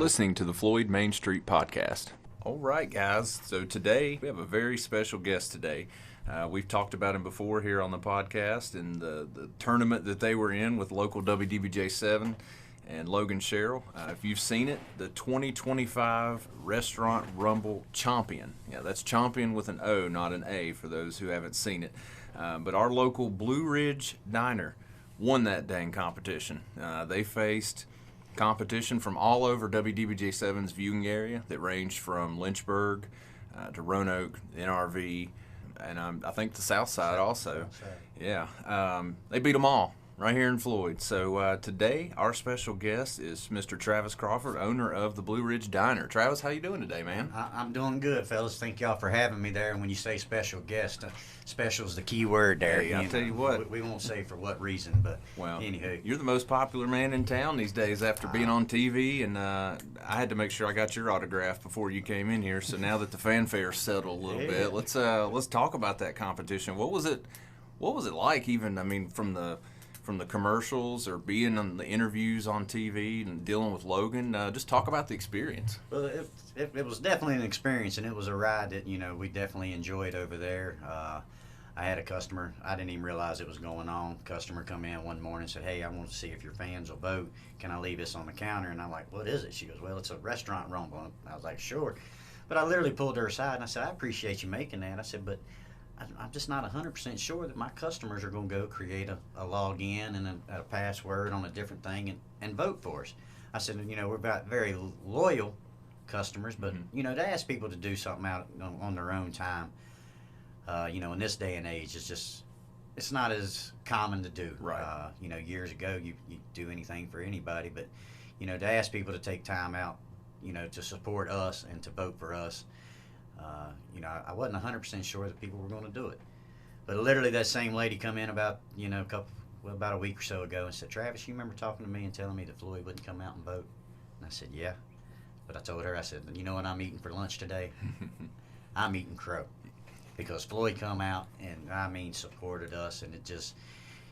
listening to the Floyd Mainstreet podcast. All right, guys. So today we have a very special guest today. We've talked about him before here on the podcast and the tournament that they were in with local WDBJ7 and Logan Sherrill. If you've seen it, the 2025 Restaurant Rumble Champion. Yeah, that's champion with an O, not an A for those who haven't seen it. But our local Blue Ridge Diner won that dang competition. They faced competition from all over WDBJ7's viewing area that ranged from Lynchburg to Roanoke, NRV, and I think the South Side also. Yeah, they beat them all right here in Floyd. So today our special guest is Mr. Travis Crawford, owner of the Blue Ridge Diner. Travis, how you doing today, man? I'm doing good, fellas. Thank y'all for having me there. And when you say special guest, special's the key word there. Hey, I'll tell you what. We won't say for what reason, but anywho. You're the most popular man in town these days after being on TV, and I had to make sure I got your autograph before you came in here. So now that the fanfare settled a little bit, let's talk about that competition. What was it like? Even from the commercials or being on the interviews on TV and dealing with Logan, just talk about the experience. Well, it was definitely an experience, and it was a ride that we definitely enjoyed over there. I had a customer, I didn't even realize it was going on. Customer come in one morning and said, "Hey, I want to see if your fans will vote. Can I leave this on the counter?" And I'm like, "What is it?" She goes, "Well, it's a restaurant rumble." And I was like, "Sure." But I literally pulled her aside and I said, "I appreciate you making that." I said, "But I'm just not 100% sure that my customers are going to go create a login and a password on a different thing and vote for us." I said, we're about very loyal customers, but, to ask people to do something out on their own time, in this day and age, it's not as common to do. Right. Years ago, you do anything for anybody, but, to ask people to take time out, to support us and to vote for us, I wasn't 100% sure that people were going to do it. But literally that same lady come in about a week or so ago and said, "Travis, you remember talking to me and telling me that Floyd wouldn't come out and vote?" And I said, "Yeah." But I told her, I said, "You know what I'm eating for lunch today?" I'm eating crow. Because Floyd come out and, supported us. And it just,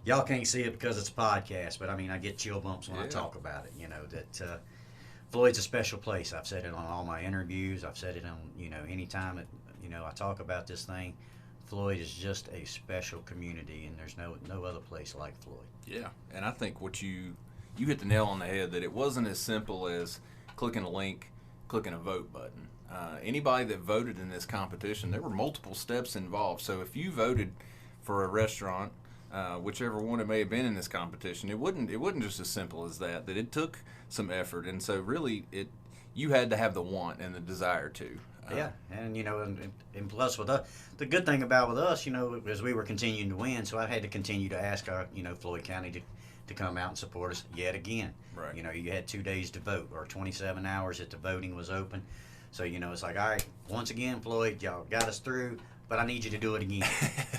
y'all can't see it because it's a podcast, but, I get chill bumps when I talk about it, that Floyd's a special place. I've said it on all my interviews. I've said it on, anytime that, I talk about this thing. Floyd is just a special community, and there's no other place like Floyd. Yeah, and I think what you hit the nail on the head, that it wasn't as simple as clicking a link, clicking a vote button. Anybody that voted in this competition, there were multiple steps involved. So if you voted for a restaurant, whichever one it may have been in this competition, it wasn't just as simple as that. That it took some effort, and so really you had to have the want and the desire to. Yeah, and and plus with us, the good thing about with us, is we were continuing to win, so I had to continue to ask our Floyd County to come out and support us yet again. Right. You had 2 days to vote, or 27 hours that the voting was open. So, it's like, all right, once again, Floyd, y'all got us through, but I need you to do it again.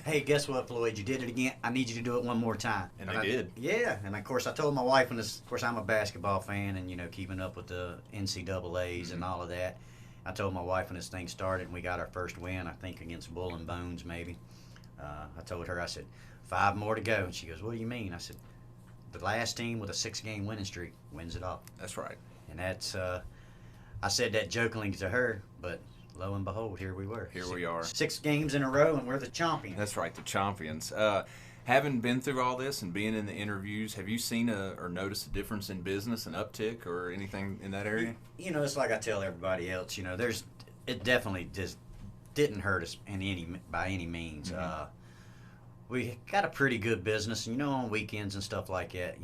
Hey, guess what, Floyd? You did it again. I need you to do it one more time. And they did. Yeah, and of course I told my wife, of course I'm a basketball fan and, keeping up with the NCAAs and all of that. I told my wife when this thing started and we got our first win, I think against Bull and Bones maybe. I told her, I said, 5 more to go. And she goes, "What do you mean?" I said, "The last team with a 6-game winning streak wins it all." That's right. And that's, I said that jokingly to her, but lo and behold, here we were. Here we are. 6 games in a row, and we're the champions. That's right, the champions. Having been through all this and being in the interviews, have you seen or noticed a difference in business, an uptick, or anything in that area? It's like I tell everybody else. It definitely just didn't hurt us by any means. Mm-hmm. We got a pretty good business, and on weekends and stuff like that.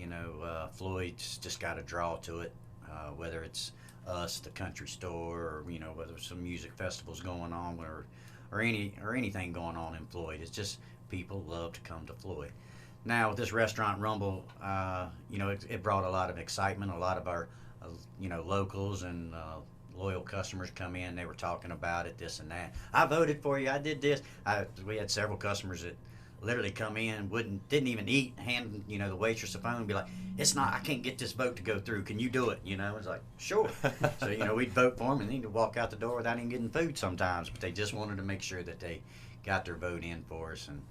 Floyd's just got a draw to it, whether it's us, the country store, or whether some music festivals going on, or anything going on in Floyd. It's just people love to come to Floyd. Now with this restaurant rumble, it brought a lot of excitement. A lot of our locals and loyal customers come in. They were talking about it, this and that. "I voted for you. I did this." We had several customers that literally come in, didn't even eat, hand the waitress the phone and be like, I can't get this vote to go through. Can you do it? It's like, sure. So, we'd vote for them and they'd walk out the door without even getting food sometimes, but they just wanted to make sure that they got their vote in for us. And,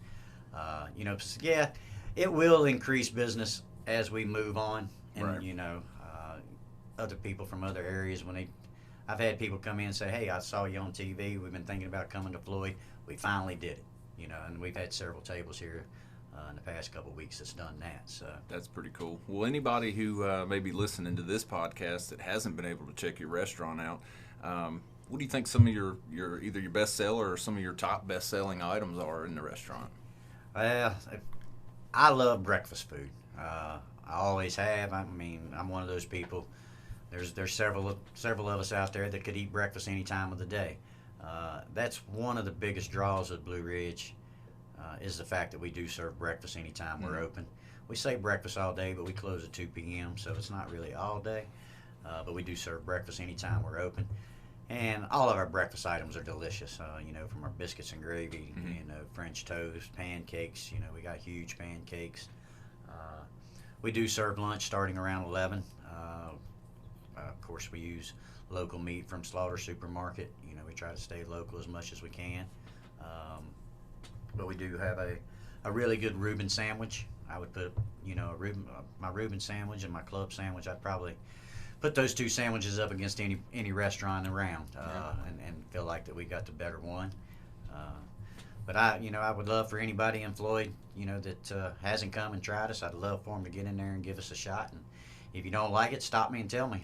yeah, it will increase business as we move on. And, right. other people from other areas when I've had people come in and say, "Hey, I saw you on TV. We've been thinking about coming to Floyd. We finally did it." And we've had several tables here in the past couple of weeks that's done that. So that's pretty cool. Well, anybody who may be listening to this podcast that hasn't been able to check your restaurant out, what do you think some of your either your best seller or some of your top best selling items are in the restaurant? I love breakfast food. I always have. I mean, I'm one of those people. There's several of us out there that could eat breakfast any time of the day. That's one of the biggest draws of Blue Ridge, is the fact that we do serve breakfast anytime we're open. We say breakfast all day, but we close at 2 p.m., so it's not really all day. But we do serve breakfast anytime we're open. And all of our breakfast items are delicious, from our biscuits and gravy, French toast, pancakes. We got huge pancakes. We do serve lunch starting around 11. Of course, we use local meat from Slaughter Supermarket. We try to stay local as much as we can. But we do have a really good Reuben sandwich. I would put, my Reuben sandwich and my club sandwich, I'd probably put those two sandwiches up against any restaurant around, and feel like that we got the better one. But I would love for anybody in Floyd, that hasn't come and tried us. I'd love for them to get in there and give us a shot. And if you don't like it, stop me and tell me.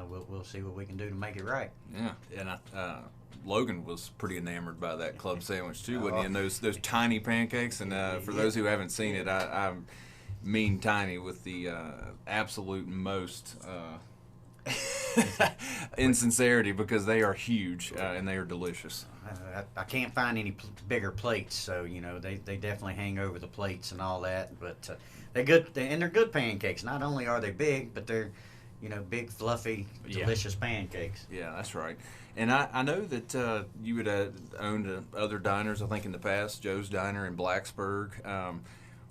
We'll see what we can do to make it right. Yeah, and Logan was pretty enamored by that club sandwich too, wasn't he? And those tiny pancakes. And for those who haven't seen it, I mean tiny with the absolute most insincerity, because they are huge and they are delicious. I can't find any bigger plates, so they definitely hang over the plates and all that. But they're good, and they're good pancakes. Not only are they big, but they're big, fluffy, delicious pancakes. Yeah, that's right. And I know that you had owned other diners, I think, in the past, Joe's Diner in Blacksburg.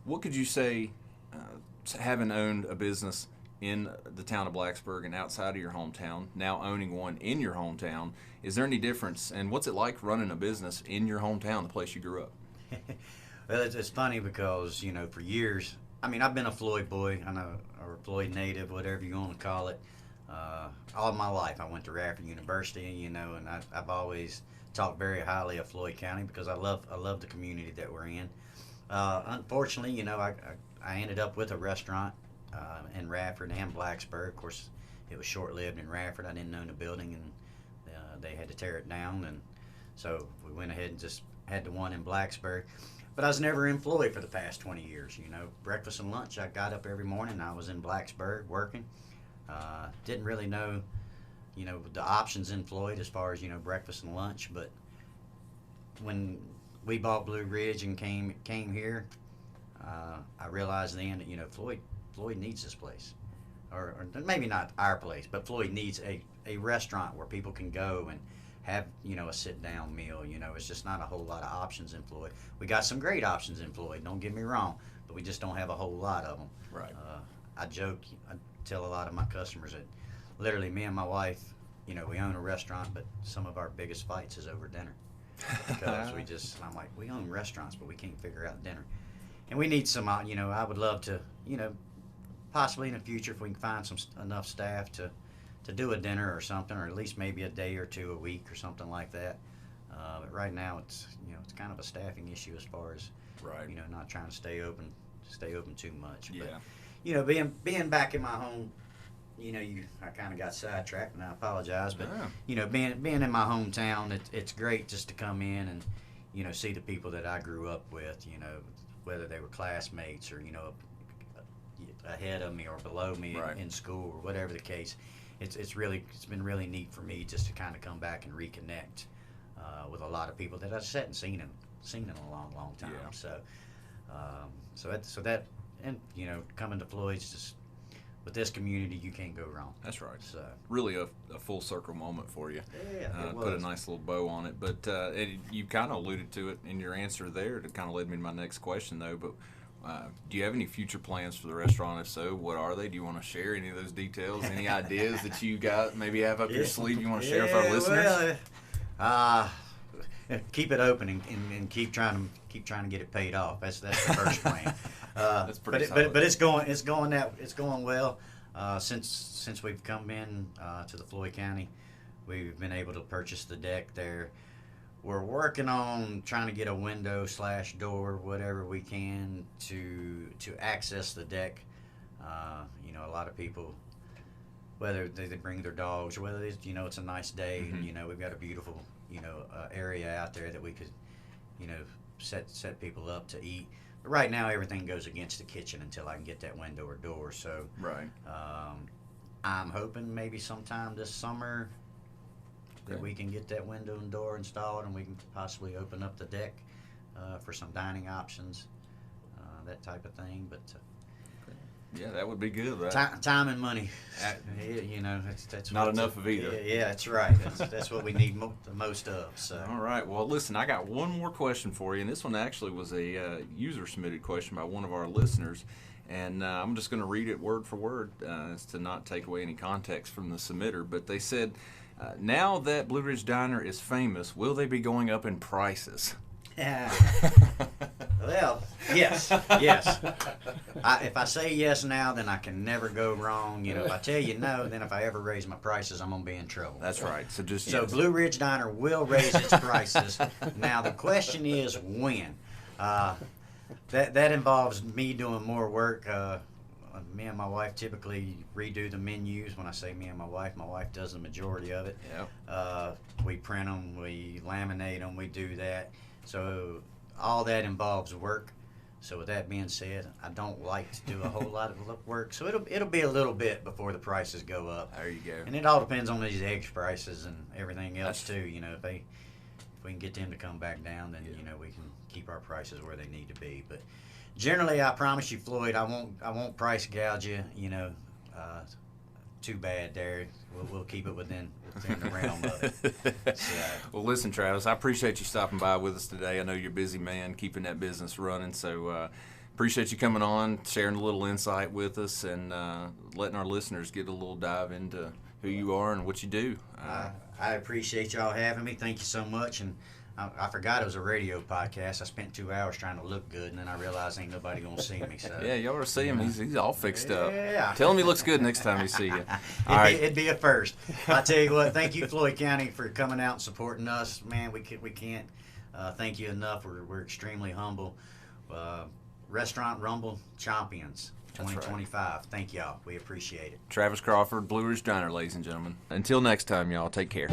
What could you say, having owned a business in the town of Blacksburg and outside of your hometown, now owning one in your hometown, is there any difference? And what's it like running a business in your hometown, the place you grew up? Well, it's funny because, for years, I've been a Floyd boy, or a Floyd native, whatever you want to call it. All my life, I went to Radford University, and I've always talked very highly of Floyd County because I love the community that we're in. Unfortunately, I ended up with a restaurant in Radford and Blacksburg. Of course, it was short-lived in Radford. I didn't own the building, and they had to tear it down, and so we went ahead and just had the one in Blacksburg. But I was never in Floyd for the past 20 years. Breakfast and lunch, I got up every morning. I was in Blacksburg working. Didn't really know, the options in Floyd as far as, breakfast and lunch. But when we bought Blue Ridge and came here, I realized then that, Floyd needs this place. Or maybe not our place, but Floyd needs a restaurant where people can go and have, a sit-down meal. It's just not a whole lot of options in Floyd. We got some great options in Floyd, don't get me wrong, but we just don't have a whole lot of them. Right. I tell a lot of my customers that literally me and my wife, we own a restaurant, but some of our biggest fights is over dinner. Because I'm like, we own restaurants, but we can't figure out dinner. And we need some, I would love to, possibly in the future, if we can find enough staff to do a dinner or something, or at least maybe a day or two a week or something like that. But right now it's kind of a staffing issue as far as not trying to stay open too much. Yeah. But being back in my home, I kind of got sidetracked, and I apologize. But being in my hometown, it's great just to come in and see the people that I grew up with. Whether they were classmates or ahead of me or below me in school or whatever the case. It's been really neat for me just to kind of come back and reconnect with a lot of people that I've sat and seen in a long time. Yeah. So that and coming to Floyd's, just with this community, you can't go wrong. That's right. So really a full circle moment for you. Yeah, it was. Put a nice little bow on it. But you kind of alluded to it in your answer there. It kind of led me to my next question, though. But do you have any future plans for the restaurant? If so, what are they? Do you want to share any of those details? Any ideas that you got maybe have up your sleeve you want to share with our listeners? Well, keep it open and keep trying to get it paid off. That's the first plan. That's pretty solid. But it's going well. Since we've come in to the Floyd County, we've been able to purchase the deck there. We're working on trying to get a window / door, whatever we can, to access the deck. A lot of people, whether they bring their dogs or whether it's a nice day, and we've got a beautiful area out there that we could set people up to eat. But right now everything goes against the kitchen until I can get that window or door. So right. I'm hoping maybe sometime this summer that we can get that window and door installed, and we can possibly open up the deck for some dining options, that type of thing. But yeah, that would be good, right? Time and money, that's not enough of either. Yeah, that's right. That's what we need the most of. So. All right. Well, listen, I got one more question for you, and this one actually was a user-submitted question by one of our listeners, and I'm just going to read it word for word as to not take away any context from the submitter. But they said, now that Blue Ridge Diner is famous, will they be going up in prices? Yeah. Well, yes. If I say yes now, then I can never go wrong. If I tell you no, then if I ever raise my prices, I'm gonna be in trouble. That's right. So yes. Blue Ridge Diner will raise its prices. Now the question is when. That involves me doing more work. Me and my wife typically redo the menus. When I say me and my wife does the majority of it. Yep. We print them, we laminate them, we do that. So all that involves work. So with that being said, I don't like to do a whole lot of work. So it'll be a little bit before the prices go up. There you go. And it all depends on these egg prices and everything else too. If we can get them to come back down, then we can keep our prices where they need to be. But generally, I promise you, Floyd, I won't price gouge you. Too bad there. We'll keep it within the realm of it. So. Well, listen, Travis, I appreciate you stopping by with us today. I know you're a busy man keeping that business running, so appreciate you coming on, sharing a little insight with us, and letting our listeners get a little dive into who you are and what you do. I appreciate y'all having me. Thank you so much. And I forgot it was a radio podcast. I spent 2 hours trying to look good, and then I realized ain't nobody gonna see me. So yeah, y'all are see him. He's all fixed up. Yeah. Tell him he looks good next time you see you. It'd be a first. I tell you what. Thank you, Floyd County, for coming out and supporting us. Man, we can't thank you enough. We're extremely humble. Restaurant Rumble Champions 2025. Right. Thank y'all. We appreciate it. Travis Crawford, Blue Ridge Diner, ladies and gentlemen. Until next time, y'all. Take care.